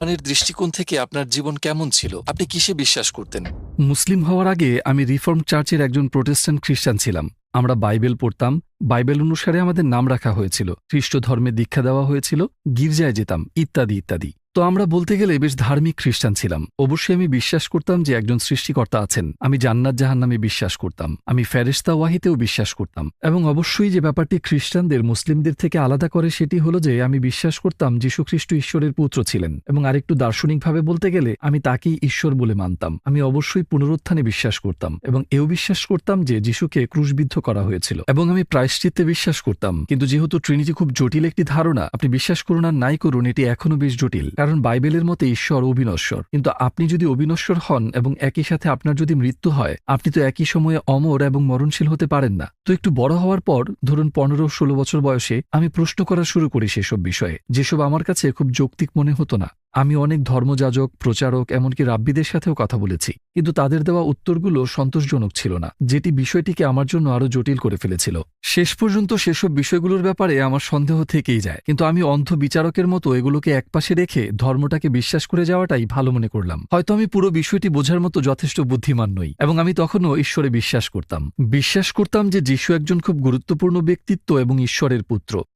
কোরআনের দৃষ্টিকোণ থেকে আপনার জীবন কেমন ছিল? আপনি কিসে বিশ্বাস করতেন? মুসলিম হওয়ার আগে আমি রিফর্ম চার্চের একজন প্রোটেস্ট্যান্ট খ্রিস্টান ছিলাম। আমরা বাইবেল পড়তাম। বাইবেল অনুসারে আমাদের নাম রাখা হয়েছিল, খ্রিস্ট ধর্মে দীক্ষা দেওয়া হয়েছিল, গির্জায় যেতাম, ইত্যাদি ইত্যাদি। তো আমরা বলতে গেলে বেশ ধার্মিক খ্রিস্টান ছিলাম। অবশ্যই আমি বিশ্বাস করতাম যে একজন সৃষ্টিকর্তা আছেন। আমি জান্নাত জাহান্নামে বিশ্বাস করতাম। আমি ফেরেশতা ওয়াহিতেও বিশ্বাস করতাম। এবং অবশ্যই যে ব্যাপারটি খ্রিস্টানদের মুসলিমদের থেকে আলাদা করে সেটি হলো যে আমি বিশ্বাস করতাম যীশুখ্রিস্ট ঈশ্বরের পুত্র ছিলেন, এবং আরেকটু দার্শনিকভাবে বলতে গেলে আমি তাকেই ঈশ্বর বলে মানতাম। আমি অবশ্যই পুনরুত্থানে বিশ্বাস করতাম এবং এও বিশ্বাস করতাম যে যীশুকে ক্রুশবিদ্ধ করা হয়েছিল, এবং আমি প্রায়শ্চিত্তে বিশ্বাস করতাম। কিন্তু যেহেতু ট্রিনিটি খুব জটিল একটি ধারণা, আপনি বিশ্বাস করুন আর নাই করুন, এটি এখনও বেশ জটিল। কারণ বাইবেলের মতে ঈশ্বর অবিনশ্বর, কিন্তু আপনি যদি অবিনশ্বর হন এবং একই সাথে আপনার যদি মৃত্যু হয়, আপনি তো একই সময়ে অমর এবং মরণশীল হতে পারেন না। তো একটু বড় হওয়ার পর, ধরুন 15-16 বছর বয়সে, আমি প্রশ্ন করা শুরু করি সেসব বিষয়ে, যেসব আমার কাছে খুব যৌক্তিক মনে হতো না। আমি অনেক ধর্মযাজক, প্রচারক, এমনকি রাব্বিদের সাথেও কথা বলেছি, কিন্তু তাদের দেওয়া উত্তরগুলো সন্তোষজনক ছিল না, যেটি বিষয়টিকে আমার জন্য আরও জটিল করে ফেলেছিল। শেষ পর্যন্ত সেসব বিষয়গুলোর ব্যাপারে আমার সন্দেহ থেকেই যায়, কিন্তু আমি অন্ধ বিচারকের মতো এগুলোকে একপাশে রেখে ধর্মটাকে বিশ্বাস করে যাওয়াটাই ভালো মনে করলাম। হয়তো আমি পুরো বিষয়টি বোঝার মতো যথেষ্ট বুদ্ধিমান নই, এবং আমি তখনও ঈশ্বরে বিশ্বাস করতাম যে যীশু একজন খুব গুরুত্বপূর্ণ ব্যক্তিত্ব এবং ঈশ্বরের পুত্র।